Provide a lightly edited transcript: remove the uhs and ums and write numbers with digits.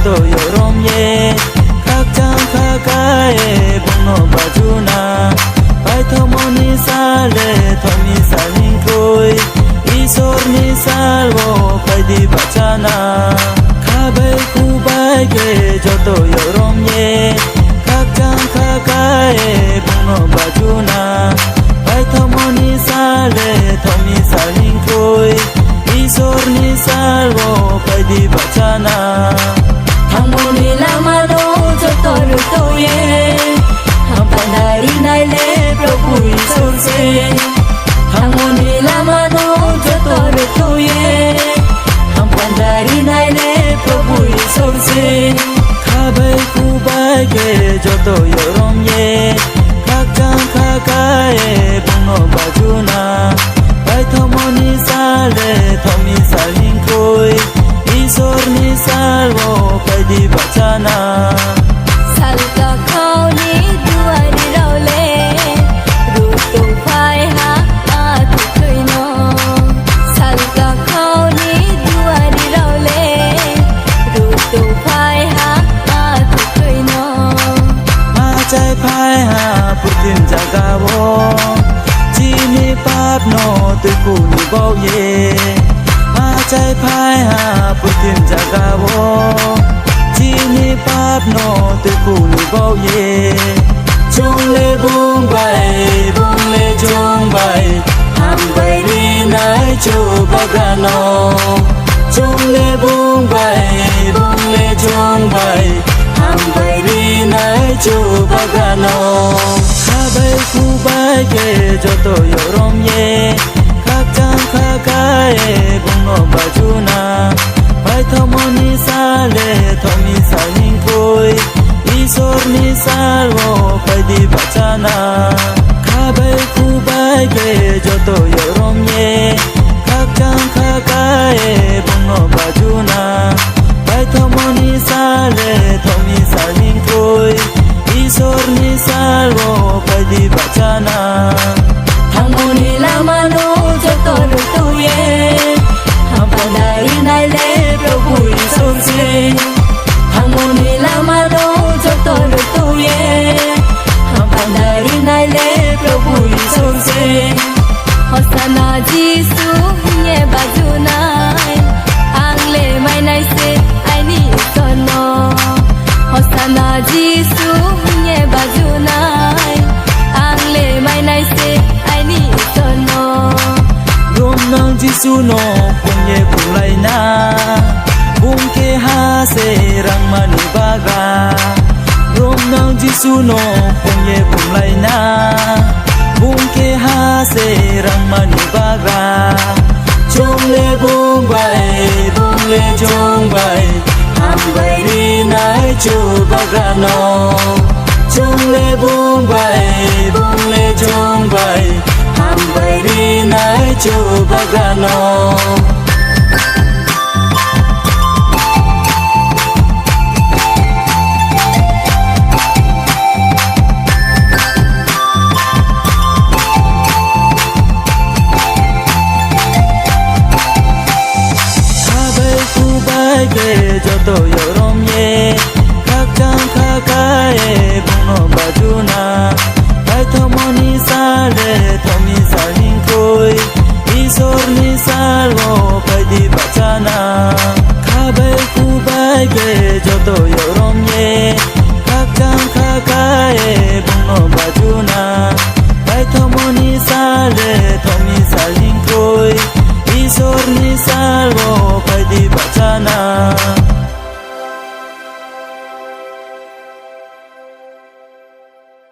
to yorom ye khak chang kha kai bung no bajuna pai thomoni sale thomi salin koi isor ni salvo pai di bachana khabai ku bai ge jo to yorom ye khak chang kha kai bung no bajuna pai thomoni sale thomi salin koi isor ni salvo pai di bachana Thangoni lama no jo toru to ye Hampanari nai le Prabhu Isor se Thangoni lama no jo toru to ye Hampanari nai le Prabhu Isor se Khabai ku bai ge jo to yorom ye khak chang kha kai bung no bajuna pai thomoni sale thomi salin koi isor ni salvo pai di bachana Salka khao ni duari rao le Ruto phai ha a thu khơi no Salka khao ni duari rao le Ruto phai ha a thu khơi no ma chai phai ha putin jaga wo chi ni pap no tu ku ni bao ye ma chai phai ha putin jaga wo chi ni pap no tu ku ni bao ye chung le bung le chung bai ham bai ri nai chu bagano chung le bung le chung bai ham bai ri nai chu bagano khabai ku bai ge jo to yorom ye khak chang kha kai bung no bajuna pai thomoni sale thomi salin koi isor ni salvo pai di bachana khabai ku bai ge jo to yorom ye khak chang kha kai bung no bajuna pai thomoni sale thomi salin koi isor ni salvo pai di bachana Thangoni lama no jo toru to ye Hampanari nai le Prabhu Isor se Thangoni lama no jo toru to ye Hampanari nai le Prabhu Isor se Hosana Jisu nye bajunai Angle mai nai se ai ni sono Hosana Jisu nye bajunai Angle mai nai se ai ni sono rom nang jisu no punye punglai na bung ke ha se rang mani baga rom nang jisu no punye punglai na bung ke ha se rang mani baga chung le bung le chung bai ham bai ri nai chu bagano chung le bung le chung bai ham bai ri nai chu bagano